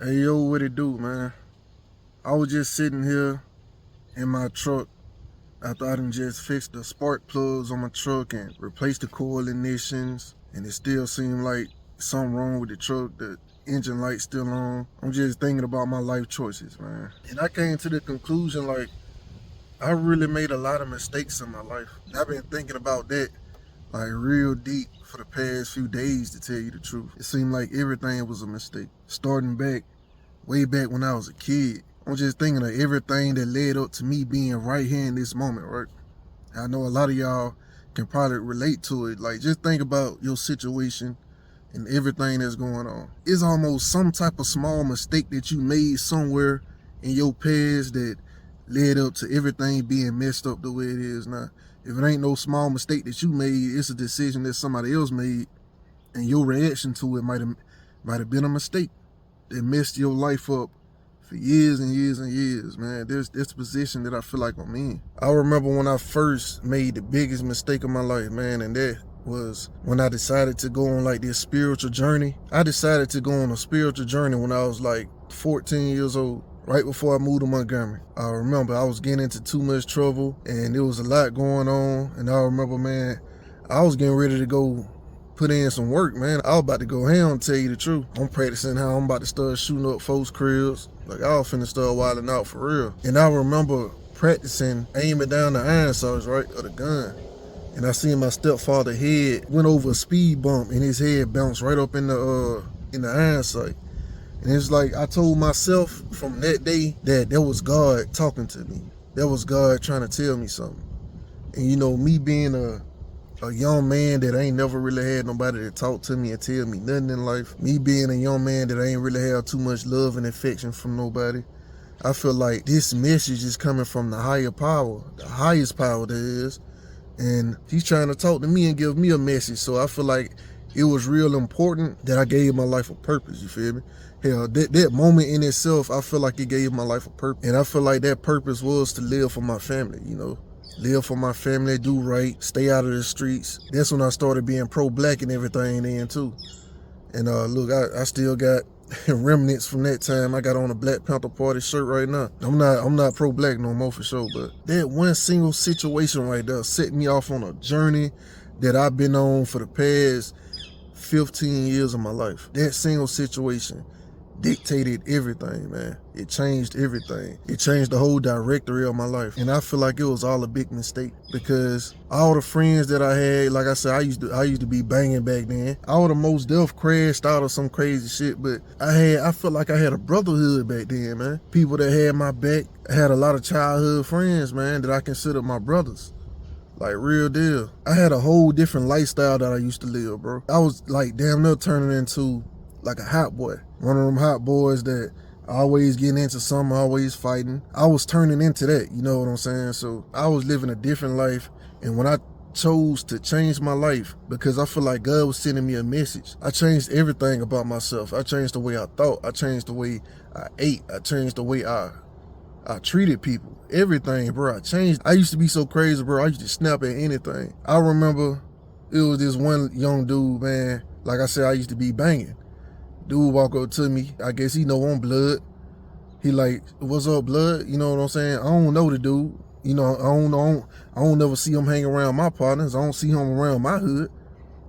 Hey yo, what it do, man? I was just sitting here in my truck after I done just fixed the spark plugs on my truck and replaced the coil ignitions, and it still seemed like something wrong with the truck. The engine light's still on. I'm just thinking about my life choices, man. And I came to the conclusion like I really made a lot of mistakes in my life. I've been thinking about that like real deep for the past few days, to tell you the truth. It seemed like everything was a mistake. Starting back way back when I was a kid. I'm just thinking of everything that led up to me being right here in this moment, right? I know a lot of y'all can probably relate to it. Like, just think about your situation and everything that's going on. It's almost some type of small mistake that you made somewhere in your past that led up to everything being messed up the way it is now. If it ain't no small mistake that you made, it's a decision that somebody else made, and your reaction to it might have been a mistake that messed your life up for years and years and years, man. There's this position that I feel like I'm in. I remember when I first made the biggest mistake of my life, man, and that was when I decided to go on like this spiritual journey. I decided to go on a spiritual journey when I was like 14 years old, right before I moved to Montgomery. I remember I was getting into too much trouble and there was a lot going on. And I remember, man, I was getting ready to go put in some work, man. I was about to go ham, to tell you the truth. I'm practicing how I'm about to start shooting up folks' cribs. Like, I was finna start wilding out for real. And I remember practicing aiming down the iron sights, right, of the gun. And I seen my stepfather head went over a speed bump and his head bounced right up in the iron sight. And it's like I told myself from that day that there was God talking to me. That was God trying to tell me something. And you know, me being a young man that ain't never really had nobody to talk to me and tell me nothing in life. Me being a young man that ain't really have too much love and affection from nobody. I feel like this message is coming from the higher power, the highest power there is. And he's trying to talk to me and give me a message. So I feel like it was real important that I gave my life a purpose, you feel me? Hell, that moment in itself, I feel like it gave my life a purpose. And I feel like that purpose was to live for my family, you know? Live for my family, do right, stay out of the streets. That's when I started being pro-black and everything then too. And look, I still got remnants from that time. I got on a Black Panther Party shirt right now. I'm not pro-black no more for sure, but that one single situation right there set me off on a journey that I've been on for the past 15 years of my life. That single situation dictated everything, man. It changed everything. It changed the whole directory of my life. And I feel like it was all a big mistake because all the friends that I had, like I said, I used to be banging back then. I would have most deaf crashed out of some crazy shit, but I felt like I had a brotherhood back then, man. People that had my back. I had a lot of childhood friends, man, that I consider my brothers. Like, real deal. I had a whole different lifestyle that I used to live, bro. I was like damn near turning into like a hot boy. One of them hot boys that always getting into something, always fighting. I was turning into that, you know what I'm saying? So I was living a different life. And when I chose to change my life, because I feel like God was sending me a message, I changed everything about myself. I changed the way I thought. I changed the way I ate. I changed the way I treated people. Everything, bro. I changed. I used to be so crazy, bro. I used to snap at anything. I remember it was this one young dude, man. Like I said, I used to be banging. Dude walk up to me. I guess he know I'm blood. He like, what's up, blood? You know what I'm saying? I don't know the dude. You know, I don't never see him hang around my partners. I don't see him around my hood.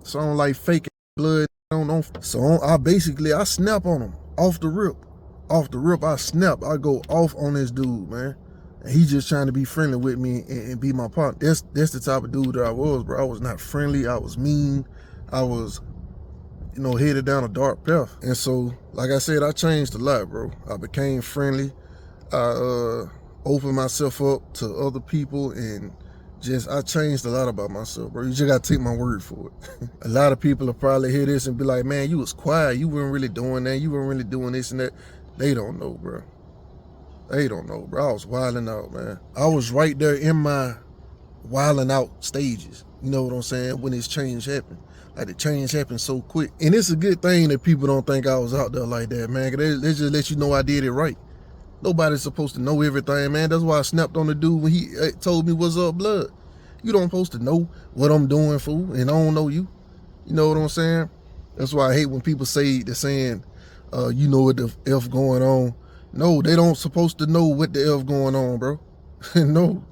So I don't like faking blood. So I snap on him off the rip. Off the rip, I snap. I go off on this dude, man. And he just trying to be friendly with me and be my partner. That's the type of dude that I was, bro. I was not friendly. I was mean. I was, you know, headed down a dark path. And so, like I said, I changed a lot, bro. I became friendly. I opened myself up to other people and I changed a lot about myself, bro. You just gotta take my word for it. A lot of people will probably hear this and be like, man, you was quiet. You weren't really doing that. You weren't really doing this and that. They don't know, bro. They don't know, bro. I was wilding out, man. I was right there in my wilding out stages. You know what I'm saying? When this change happened. Like, the change happened so quick. And it's a good thing that people don't think I was out there like that, man. They just let you know I did it right. Nobody's supposed to know everything, man. That's why I snapped on the dude when he told me what's up, blood. You don't supposed to know what I'm doing, fool, and I don't know you. You know what I'm saying? That's why I hate when people say the saying, You know what the F going on. No, they don't supposed to know what the F going on, bro. No.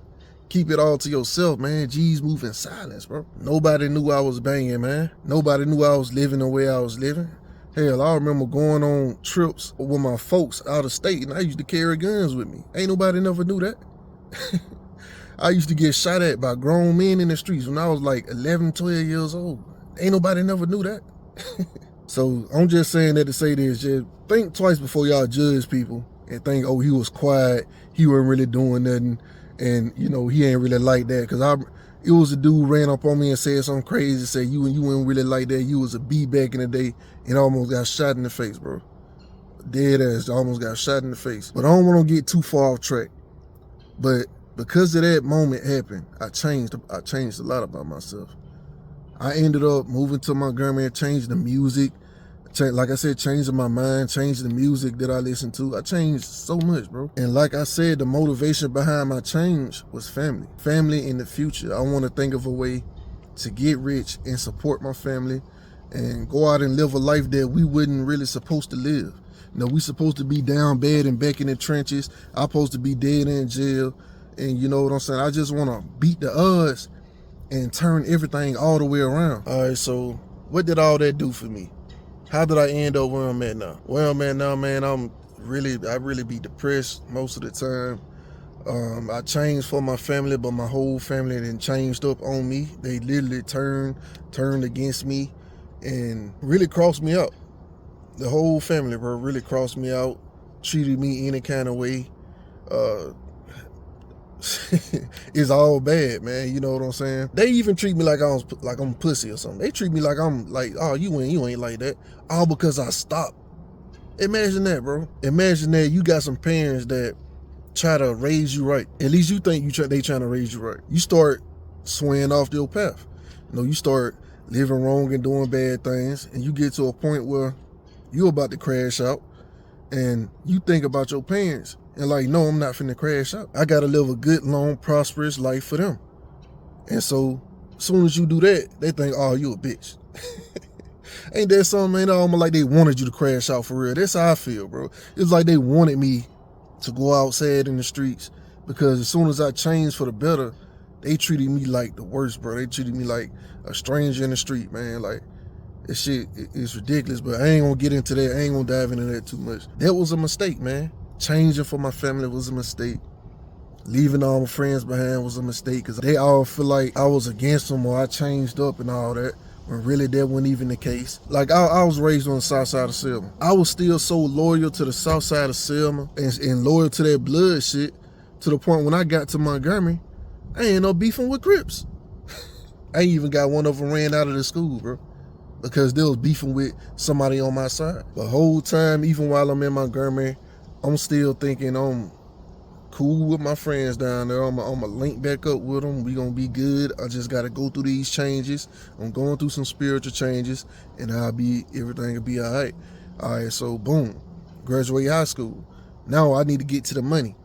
Keep it all to yourself, man. G's move in silence, bro. Nobody knew I was banging, man. Nobody knew I was living the way I was living. Hell, I remember going on trips with my folks out of state, and I used to carry guns with me. Ain't nobody never knew that. I used to get shot at by grown men in the streets when I was like 11, 12 years old. Ain't nobody never knew that. So I'm just saying that to say this, just think twice before y'all judge people and think, oh, he was quiet, he wasn't really doing nothing, and you know, he ain't really like that. Cause it was a dude ran up on me and said something crazy, said you ain't really like that, you was a B back in the day, and almost got shot in the face, bro. Dead ass, almost got shot in the face. But I don't want to get too far off track. But because of that moment happened, I changed a lot about myself. I ended up moving to Montgomery and changed the music. Like I said, changing my mind, changing the music that I listen to. I changed so much, bro. And like I said, the motivation behind my change was family. Family in the future. I want to think of a way to get rich and support my family and go out and live a life that we wasn't really supposed to live. You know, we supposed to be down bad and back in the trenches. I'm supposed to be dead in jail. And you know what I'm saying? I just want to beat the odds and turn everything all the way around. All right, so what did all that do for me? How did I end up where I'm at now? Where I'm at now, man, I really be depressed most of the time. I changed for my family, but my whole family then changed up on me. They literally turned against me and really crossed me out. The whole family, bro, really crossed me out, treated me any kind of way. It's all bad, man. You know what I'm saying? They even treat me like I'm pussy or something. They treat me like I'm like, oh, you ain't like that. All because I stopped. Imagine that, bro. Imagine that you got some parents that try to raise you right. At least you think they trying to raise you right. You start swaying off your path. You know, you start living wrong and doing bad things, and you get to a point where you're about to crash out, and you think about your parents. And like, no, I'm not finna crash out. I gotta live a good, long, prosperous life for them. And so, as soon as you do that, they think, oh, you a bitch. Ain't that something, man? Almost like they wanted you to crash out for real. That's how I feel, bro. It's like they wanted me to go outside in the streets, because as soon as I changed for the better, they treated me like the worst, bro. They treated me like a stranger in the street, man. Like, this shit is ridiculous, but I ain't gonna get into that. I ain't gonna dive into that too much. That was a mistake, man. Changing for my family was a mistake. Leaving all my friends behind was a mistake, because they all feel like I was against them or I changed up and all that, when really that wasn't even the case. Like, I was raised on the south side of Selma. I was still so loyal to the south side of Selma and loyal to that blood shit, to the point when I got to Montgomery, I ain't no beefing with Crips. I ain't even got one of them ran out of the school, bro, because they was beefing with somebody on my side. The whole time, even while I'm in Montgomery, I'm still thinking I'm cool with my friends down there. I'm gonna link back up with them. We gonna be good. I just gotta go through these changes. I'm going through some spiritual changes, and everything will be all right. All right, so boom, graduate high school. Now I need to get to the money.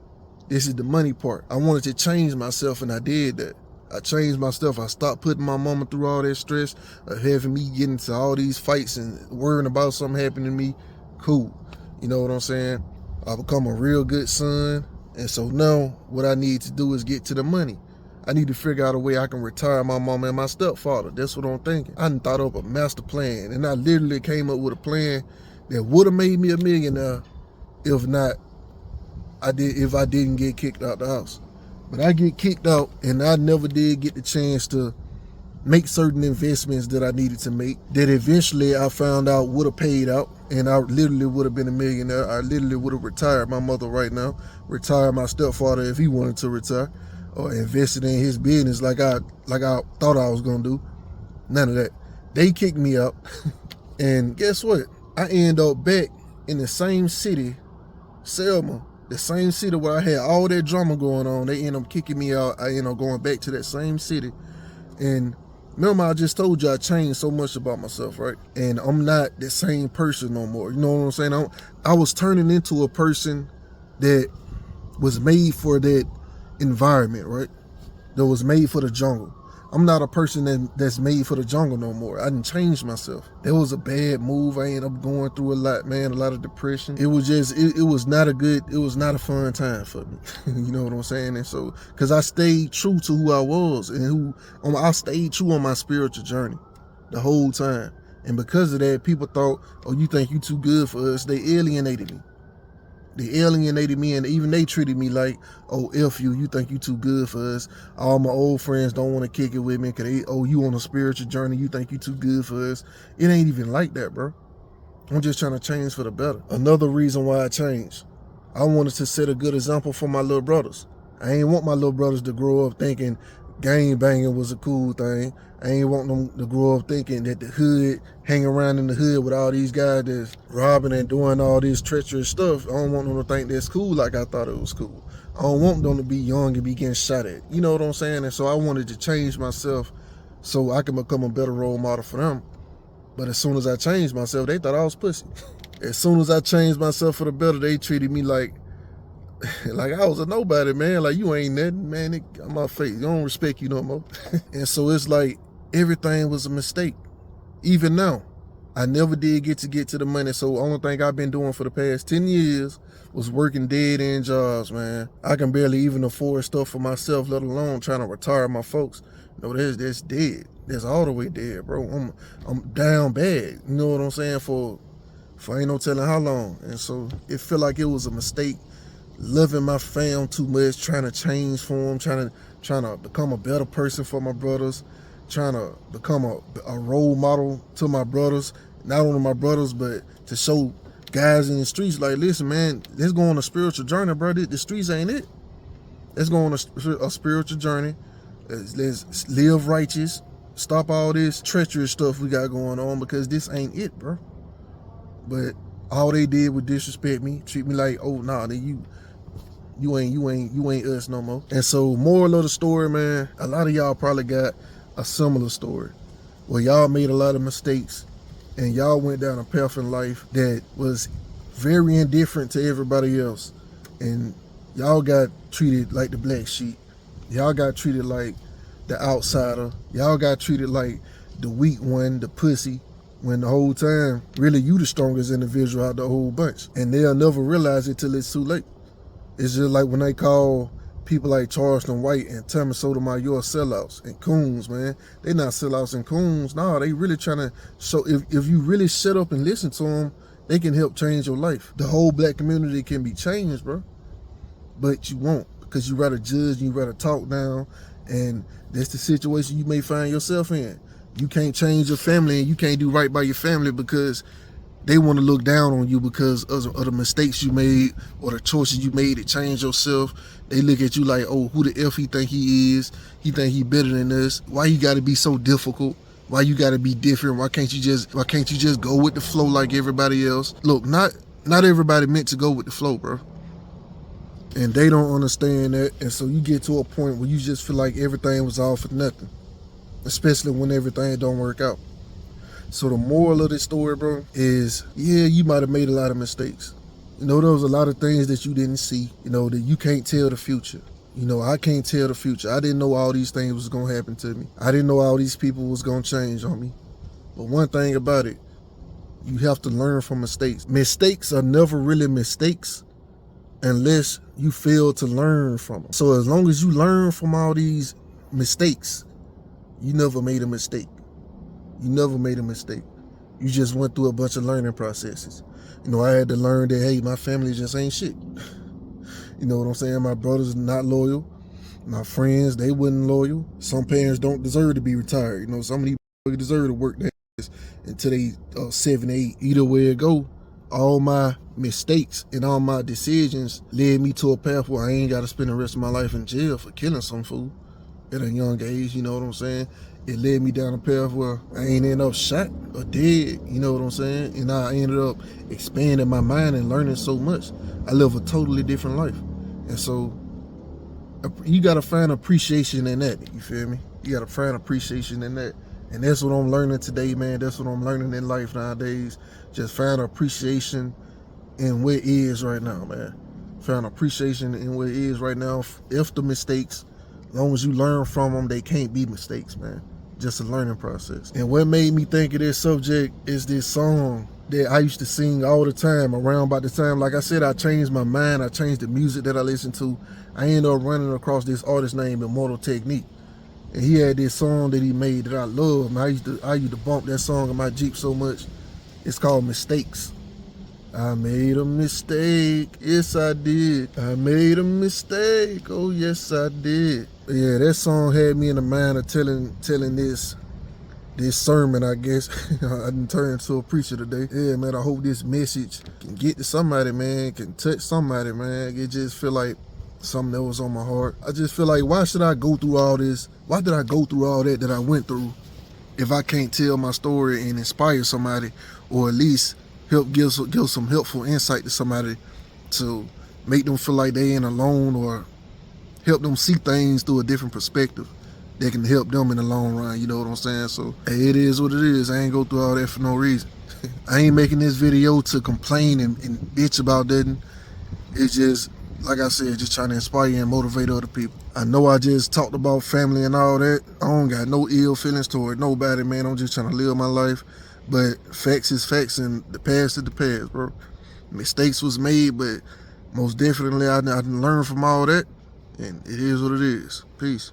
This is the money part. I wanted to change myself, and I did that. I changed my stuff. I stopped putting my mama through all that stress of having me get into all these fights and worrying about something happening to me. Cool. You know what I'm saying? I become a real good son. And so now what I need to do is get to the money. I need to figure out a way I can retire my mama and my stepfather. That's what I'm thinking. I done thought up a master plan, and I literally came up with a plan that would have made me a millionaire if I didn't get kicked out the house. But I get kicked out, and I never did get the chance to make certain investments that I needed to make, that eventually I found out would have paid out, and I literally would have been a millionaire. I literally would have retired my mother right now, retired my stepfather if he wanted to retire, or invested in his business like I thought I was gonna do. None of that. They kicked me out, and guess what? I end up back in the same city, Selma, the same city where I had all that drama going on. They end up kicking me out. I end up going back to that same city, and remember, I just told you I changed so much about myself, right? And I'm not the same person no more. You know what I'm saying? I was turning into a person that was made for that environment, right? That was made for the jungle. I'm not a person that's made for the jungle no more. I didn't change myself. That was a bad move. I ended up going through a lot, man, a lot of depression. It was just, it was not a fun time for me. You know what I'm saying? And so, because I stayed true to who I was and I stayed true on my spiritual journey the whole time. And because of that, people thought, oh, you think you too good for us. They alienated me. And even they treated me like, oh, F you think you too good for us. All my old friends don't want to kick it with me because you on a spiritual journey, you think you too good for us. It ain't even like that, bro. I'm just trying to change for the better. Another reason why I changed, I wanted to set a good example for my little brothers. I ain't want my little brothers to grow up thinking gang banging was a cool thing. I ain't want them to grow up thinking that the hood, hang around in the hood with all these guys that's robbing and doing all this treacherous stuff. I don't want them to think that's cool like I thought it was cool. I don't want them to be young and be getting shot at. You know what I'm saying? And so I wanted to change myself so I can become a better role model for them. But as soon as I changed myself, they thought I was pussy. As soon as I changed myself for the better, they treated me like I was a nobody, man. Like, you ain't nothing, man. On my face, you don't respect you no more. And so it's like everything was a mistake. Even now, I never did get to the money. So the only thing I've been doing for the past 10 years was working dead-end jobs, man. I can barely even afford stuff for myself, let alone trying to retire my folks. No, that's dead. That's all the way dead, bro. I'm down bad. You know what I'm saying? For ain't no telling how long. And so it felt like it was a mistake. Loving my fam too much, trying to change for them, trying to become a better person for my brothers, trying to become a role model to my brothers, not only my brothers, but to show guys in the streets, like, listen, man, let's go on a spiritual journey, bro. The streets ain't it. Let's go on a spiritual journey. Let's live righteous. Stop all this treacherous stuff we got going on, because this ain't it, bro. But all they did was disrespect me, treat me like, oh, nah, then you ain't us no more. And so, moral of the story, man, a lot of y'all probably got a similar story where y'all made a lot of mistakes and y'all went down a path in life that was very indifferent to everybody else. And y'all got treated like the black sheep. Y'all got treated like the outsider. Y'all got treated like the weak one, the pussy, when the whole time, really, you the strongest individual out the whole bunch. And they'll never realize it till it's too late. It's just like when they call people like Charleston White and Thomas Sotomayor sellouts and coons, man. They not sellouts and coons. No, they really trying to show, if you really shut up and listen to them, they can help change your life. The whole black community can be changed, bro. But you won't, because you rather judge, you rather talk down, and that's the situation you may find yourself in. You can't change your family and you can't do right by your family because they want to look down on you because of the mistakes you made or the choices you made to change yourself. They look at you like, oh, who the F he think he is? He think he better than us. Why you got to be so difficult? Why you got to be different? Why can't you just go with the flow like everybody else? Look, not everybody meant to go with the flow, bro. And they don't understand that. And so you get to a point where you just feel like everything was all for nothing, especially when everything don't work out. So the moral of this story, bro, is, yeah, you might have made a lot of mistakes. You know, there was a lot of things that you didn't see, you know, that you can't tell the future. You know, I can't tell the future. I didn't know all these things was going to happen to me. I didn't know all these people was going to change on me. But one thing about it, you have to learn from mistakes. Mistakes are never really mistakes unless you fail to learn from them. So as long as you learn from all these mistakes, you never made a mistake. You never made a mistake. You just went through a bunch of learning processes. You know, I had to learn that, hey, my family just ain't shit. You know what I'm saying? My brothers are not loyal. My friends, they wasn't loyal. Some parents don't deserve to be retired. You know, some of these deserve to work their ass until they 7, 8. Either way it go, all my mistakes and all my decisions led me to a path where I ain't got to spend the rest of my life in jail for killing some fool at a young age. You know what I'm saying? It led me down a path where I ain't end up shot or dead, you know what I'm saying? And I ended up expanding my mind and learning so much. I live a totally different life. And so you got to find appreciation in that, you feel me? You got to find appreciation in that. And that's what I'm learning today, man. That's what I'm learning in life nowadays. Just find appreciation in where it is right now, man. Find appreciation in where it is right now. If the mistakes, As long as you learn from them, they can't be mistakes, man. Just a learning process. And what made me think of this subject is this song that I used to sing all the time around about the time. Like I said, I changed my mind. I changed the music that I listened to. I ended up running across this artist named Immortal Technique. And he had this song that he made that I love. Man, I used to bump that song in my Jeep so much. It's called Mistakes. I made a mistake, yes I did. I made a mistake, oh yes I did. Yeah, that song had me in the mind of telling this sermon, I guess. I didn't turn into a preacher today. Yeah, man, I hope this message can get to somebody, man, can touch somebody, man. It just feel like something that was on my heart. I just feel like, why should I go through all this? Why did I go through all that I went through if I can't tell my story and inspire somebody, or at least help give some helpful insight to somebody to make them feel like they ain't alone, or help them see things through a different perspective that can help them in the long run, you know what I'm saying? So, hey, it is what it is. I ain't go through all that for no reason. I ain't making this video to complain and bitch about nothing. It's just, like I said, just trying to inspire and motivate other people. I know I just talked about family and all that. I don't got no ill feelings toward nobody, man. I'm just trying to live my life. But facts is facts, and the past is the past, bro. Mistakes was made, but most definitely I didn't learn from all that. And it is what it is. Peace.